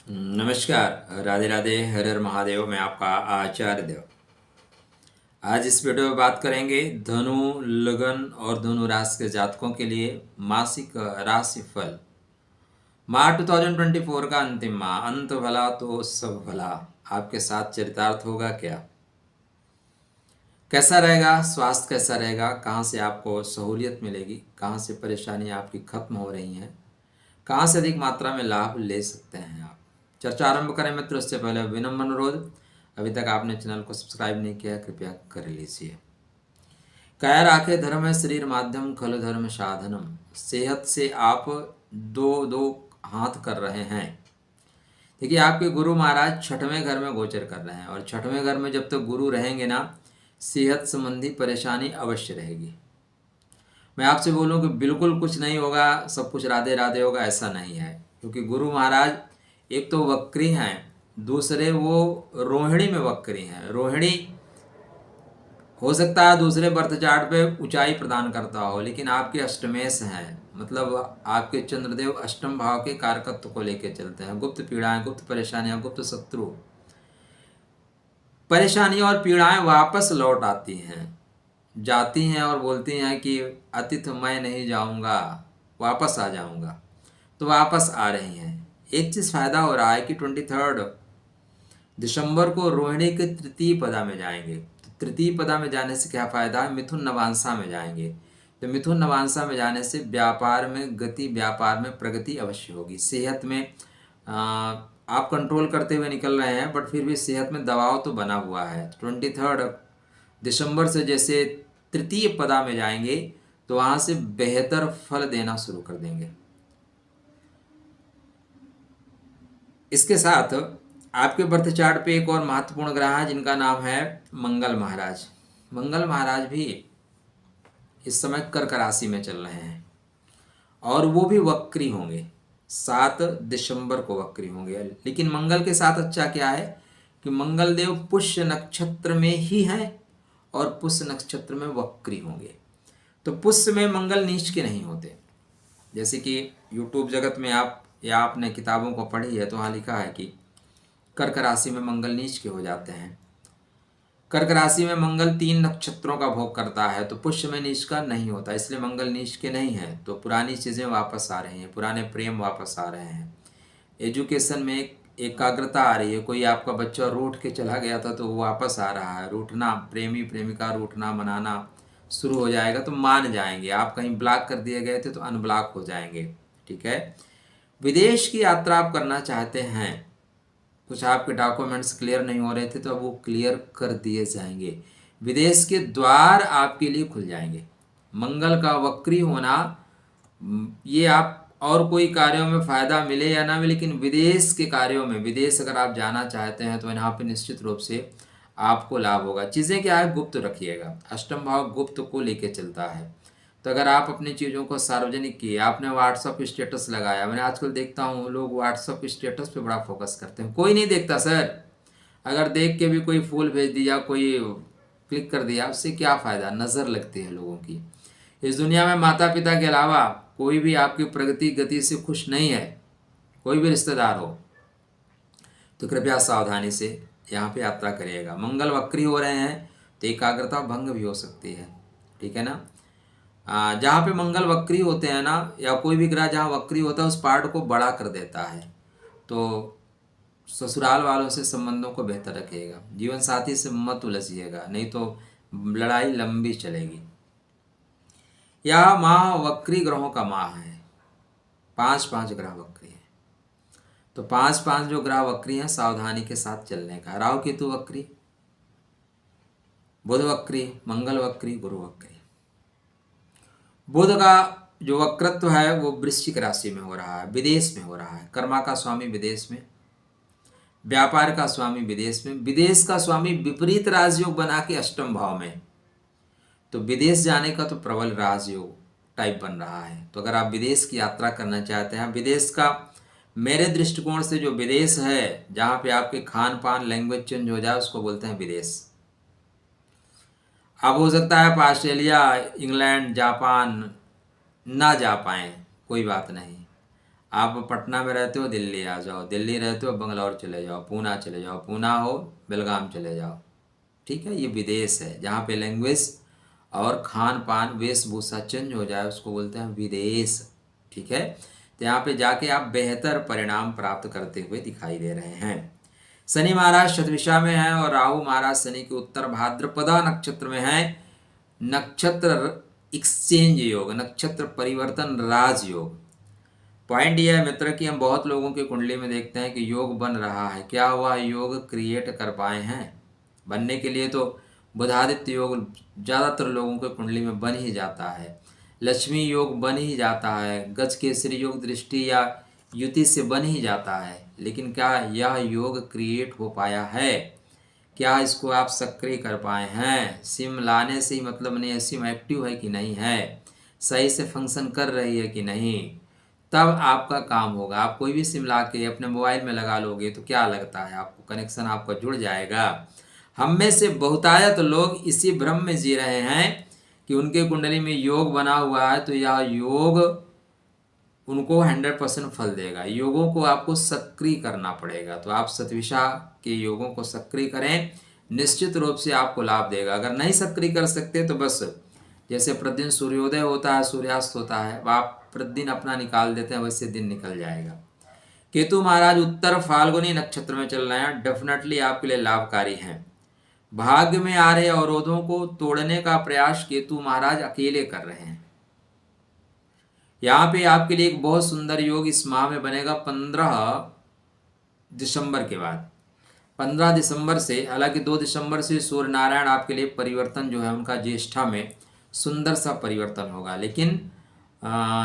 नमस्कार, राधे राधे, हर हर महादेव। मैं आपका आचार्य देव। आज इस वीडियो में बात करेंगे धनु, लगन और धनु राशि के जातकों के लिए मासिक राशि फल। माह 2024 का अंतिम माह, अंत भला तो सब भला। आपके साथ चरितार्थ होगा क्या? कैसा रहेगा? स्वास्थ्य कैसा रहेगा? कहाँ से आपको सहूलियत मिलेगी? कहाँ से परेशानी आपकी खत्म हो रही हैं? कहाँ से अधिक मात्रा में लाभ ले सकते हैं आप? चर्चा आरंभ करें मित्र, उससे पहले विनम्र अनुरोध, अभी तक आपने चैनल को सब्सक्राइब नहीं किया है, कृपया कर लीजिए। काया राखे धर्म है शरीर माध्यम, खल धर्म साधनम। सेहत से आप दो दो हाथ कर रहे हैं। देखिए, आपके गुरु महाराज छठवें घर में गोचर कर रहे हैं, और छठवें घर में जब तक गुरु रहेंगे ना, सेहत संबंधी परेशानी अवश्य रहेगी। मैं आपसे बोलूं कि बिल्कुल कुछ नहीं होगा, सब कुछ राधे राधे होगा, ऐसा नहीं है। क्योंकि गुरु महाराज एक तो वक्री हैं, दूसरे वो रोहिणी में वक्री हैं। रोहिणी हो सकता है दूसरे बर्थ चार्ट पे ऊंचाई प्रदान करता हो, लेकिन आपके अष्टमेश हैं, मतलब आपके चंद्रदेव अष्टम भाव के कारकत्व को लेकर चलते हैं। गुप्त पीड़ाएं, गुप्त परेशानियां, गुप्त शत्रु, परेशानियां और पीड़ाएं वापस लौट आती हैं, जाती हैं और बोलती हैं कि अतिथ मैं नहीं जाऊंगा, वापस आ जाऊंगा। तो वापस आ रही हैं। एक चीज़ फायदा हो रहा है कि 23 दिसंबर को रोहिणी के तृतीय पदा में जाएंगे। तो तृतीय पदा में जाने से क्या फायदा है? मिथुन नवांशा में जाएंगे। तो मिथुन नवांशा में जाने से व्यापार में गति, व्यापार में प्रगति अवश्य होगी। सेहत में आप कंट्रोल करते हुए निकल रहे हैं, बट फिर भी सेहत में दबाव तो बना हुआ है। 23 दिसंबर से जैसे तृतीय पदा में जाएंगे, तो वहाँ से बेहतर फल देना शुरू कर देंगे। इसके साथ आपके बर्थ चार्ट पे एक और महत्वपूर्ण ग्रह है, जिनका नाम है मंगल महाराज। मंगल महाराज भी इस समय कर्क राशि में चल रहे हैं, और वो भी वक्री होंगे। 7 दिसंबर को वक्री होंगे। लेकिन मंगल के साथ अच्छा क्या है कि मंगल देव पुष्य नक्षत्र में ही हैं, और पुष्य नक्षत्र में वक्री होंगे। तो पुष्य में मंगल नीच के नहीं होते। जैसे कि यूट्यूब जगत में आप या आपने किताबों को पढ़ी है, तो वहाँ लिखा है कि कर्क राशि में मंगल नीच के हो जाते हैं। कर्क राशि में मंगल 3 नक्षत्रों का भोग करता है, तो पुष्य में नीच का नहीं होता, इसलिए मंगल नीच के नहीं है। तो पुरानी चीज़ें वापस आ रही हैं, पुराने प्रेम वापस आ रहे हैं। एजुकेशन में एकाग्रता आ रही है। कोई आपका बच्चा रूठ के चला गया था, तो वो वापस आ रहा है। रूठना, प्रेमी प्रेमिका रूठना, मनाना शुरू हो जाएगा, तो मान जाएंगे। आप कहीं ब्लॉक कर दिए गए थे, तो अनब्लॉक हो जाएंगे। ठीक है। विदेश की यात्रा आप करना चाहते हैं, कुछ आपके डॉक्यूमेंट्स क्लियर नहीं हो रहे थे, तो अब वो क्लियर कर दिए जाएंगे। विदेश के द्वार आपके लिए खुल जाएंगे। मंगल का वक्री होना, ये आप और कोई कार्यों में फ़ायदा मिले या ना मिले, लेकिन विदेश के कार्यों में, विदेश अगर आप जाना चाहते हैं, तो यहाँ पे निश्चित रूप से आपको लाभ होगा। चीज़ें क्या है, गुप्त रखिएगा। अष्टम भाव गुप्त को लेके चलता है। तो अगर आप अपनी चीज़ों को सार्वजनिक किए, आपने व्हाट्सअप स्टेटस लगाया, मैंने आजकल देखता हूँ लोग व्हाट्सअप स्टेटस पे बड़ा फोकस करते हैं। कोई नहीं देखता सर। अगर देख के भी कोई फूल भेज दिया, कोई क्लिक कर दिया, उससे क्या फ़ायदा? नज़र लगती है लोगों की। इस दुनिया में माता पिता के अलावा कोई भी आपकी प्रगति गति से खुश नहीं है, कोई भी रिश्तेदार हो। तो कृपया सावधानी से यहाँ पे यात्रा करिएगा। मंगल वक्री हो रहे हैं, तो एकाग्रता भंग भी हो सकती है। ठीक है ना। जहाँ पे मंगल वक्री होते हैं ना, या कोई भी ग्रह जहाँ वक्री होता है, उस पार्ट को बड़ा कर देता है। तो ससुराल वालों से संबंधों को बेहतर रखिएगा। जीवन साथी से मत उलझिएगा, नहीं तो लड़ाई लंबी चलेगी। यह माह वक्री ग्रहों का माह है। 5 ग्रह वक्री हैं। तो 5 जो ग्रह वक्री हैं, सावधानी के साथ चलने का। राहु केतु वक्री, बुध वक्री, मंगल वक्री, गुरु वक्री। बुध का जो वक्रत्व है वो वृश्चिक राशि में हो रहा है, विदेश में हो रहा है। कर्मा का स्वामी विदेश में, व्यापार का स्वामी विदेश में, विदेश का स्वामी विपरीत राजयोग बना के अष्टम भाव में। तो विदेश जाने का तो प्रबल राजयोग टाइप बन रहा है। तो अगर आप विदेश की यात्रा करना चाहते हैं, विदेश का मेरे दृष्टिकोण से जो विदेश है, जहाँ पे आपके खान पान लैंग्वेज चेंज हो जाए, उसको बोलते हैं विदेश। अब हो सकता है आप ऑस्ट्रेलिया, इंग्लैंड, जापान ना जा पाएँ, कोई बात नहीं। आप पटना में रहते हो, दिल्ली आ जाओ, दिल्ली रहते हो, बंगलौर चले जाओ, पूना चले जाओ, पूना हो बेलगाम चले जाओ। ठीक है, ये विदेश है जहाँ पे लैंग्वेज और खान पान वेशभूषा चेंज हो जाए उसको बोलते हैं विदेश। ठीक है, तो यहाँ पे जाके आप बेहतर परिणाम प्राप्त करते हुए दिखाई दे रहे हैं। शनि महाराज शतभिषा में है और राहु महाराज शनि के उत्तर भाद्रपदा नक्षत्र में है। नक्षत्र एक्सचेंज योग, नक्षत्र परिवर्तन राजयोग। पॉइंट यह है मित्र कि हम बहुत लोगों की कुंडली में देखते हैं कि योग बन रहा है, क्या हुआ, योग क्रिएट कर पाए हैं? बनने के लिए तो बुधादित्य योग ज़्यादातर लोगों के कुंडली में बन ही जाता है, लक्ष्मी योग बन ही जाता है, गज केसरी योग दृष्टि या युति से बन ही जाता है। लेकिन क्या यह योग क्रिएट हो पाया है? क्या इसको आप सक्रिय कर पाए हैं? सिम लाने से ही मतलब नहीं है, सिम एक्टिव है कि नहीं है, सही से फंक्शन कर रही है कि नहीं, तब आपका काम होगा। आप कोई भी सिम ला के अपने मोबाइल में लगा लोगे तो क्या लगता है आपको, कनेक्शन आपका जुड़ जाएगा। हम में से बहुतायत लोग इसी भ्रम में जी रहे हैं कि उनके कुंडली में योग बना हुआ है तो यह योग उनको 100% फल देगा। योगों को आपको सक्रिय करना पड़ेगा, तो आप शतभिषा के योगों को सक्रिय करें, निश्चित रूप से आपको लाभ देगा। अगर नहीं सक्रिय कर सकते तो बस जैसे प्रतिदिन सूर्योदय होता है, सूर्यास्त होता है, आप प्रतिदिन अपना निकाल देते हैं, वैसे दिन निकल जाएगा। केतु महाराज उत्तर फाल्गुनी नक्षत्र में चल रहे हैं, डेफिनेटली आपके लिए लाभकारी हैं। भाग्य में आ रहे अवरोधों को तोड़ने का प्रयास केतु महाराज अकेले कर रहे हैं। यहाँ पे आपके लिए एक बहुत सुंदर योग इस माह में बनेगा 15 दिसंबर के बाद। 15 दिसंबर से, हालांकि 2 दिसंबर से सूर्य नारायण आपके लिए परिवर्तन जो है उनका ज्येष्ठा में सुंदर सा परिवर्तन होगा, लेकिन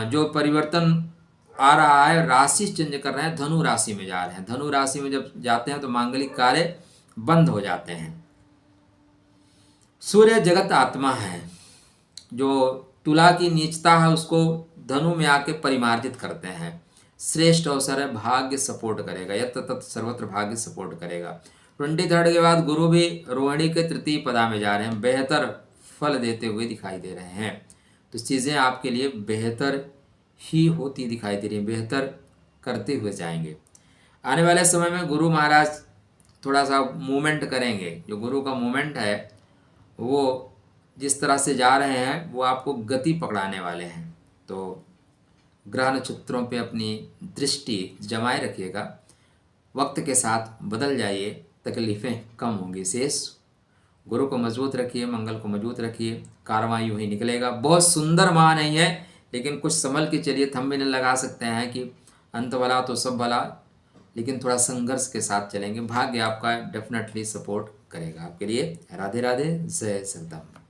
जो परिवर्तन आ रहा है राशि चेंज कर रहे हैं, धनु राशि में जा रहे हैं। धनु राशि में जब जाते हैं तो मांगलिक कार्य बंद हो जाते हैं। सूर्य जगत आत्मा है, जो तुला की नीचता है उसको धनु में आके परिमार्जित करते हैं। श्रेष्ठ अवसर है, भाग्य सपोर्ट करेगा, यत्र तत्र सर्वत्र भाग्य सपोर्ट करेगा। 23 के बाद गुरु भी रोहिणी के तृतीय पदा में जा रहे हैं, बेहतर फल देते हुए दिखाई दे रहे हैं। तो चीज़ें आपके लिए बेहतर ही होती दिखाई दे रही हैं, बेहतर करते हुए जाएंगे। आने वाले समय में गुरु महाराज थोड़ा सा मूवमेंट करेंगे। जो गुरु का मूवमेंट है वो जिस तरह से जा रहे हैं वो आपको गति पकड़ाने वाले हैं। तो ग्रह नक्षत्रों पे अपनी दृष्टि जमाए रखिएगा, वक्त के साथ बदल जाइए, तकलीफ़ें कम होंगी। शेष गुरु को मजबूत रखिए, मंगल को मजबूत रखिए, कारवां यूँ ही निकलेगा। बहुत सुंदर माह नहीं है, लेकिन कुछ संभल के चलिए। थंब भी नहीं लगा सकते हैं कि अंत भला तो सब भला, लेकिन थोड़ा संघर्ष के साथ चलेंगे, भाग्य आपका डेफिनेटली सपोर्ट करेगा आपके लिए। राधे राधे, जय श्री राम।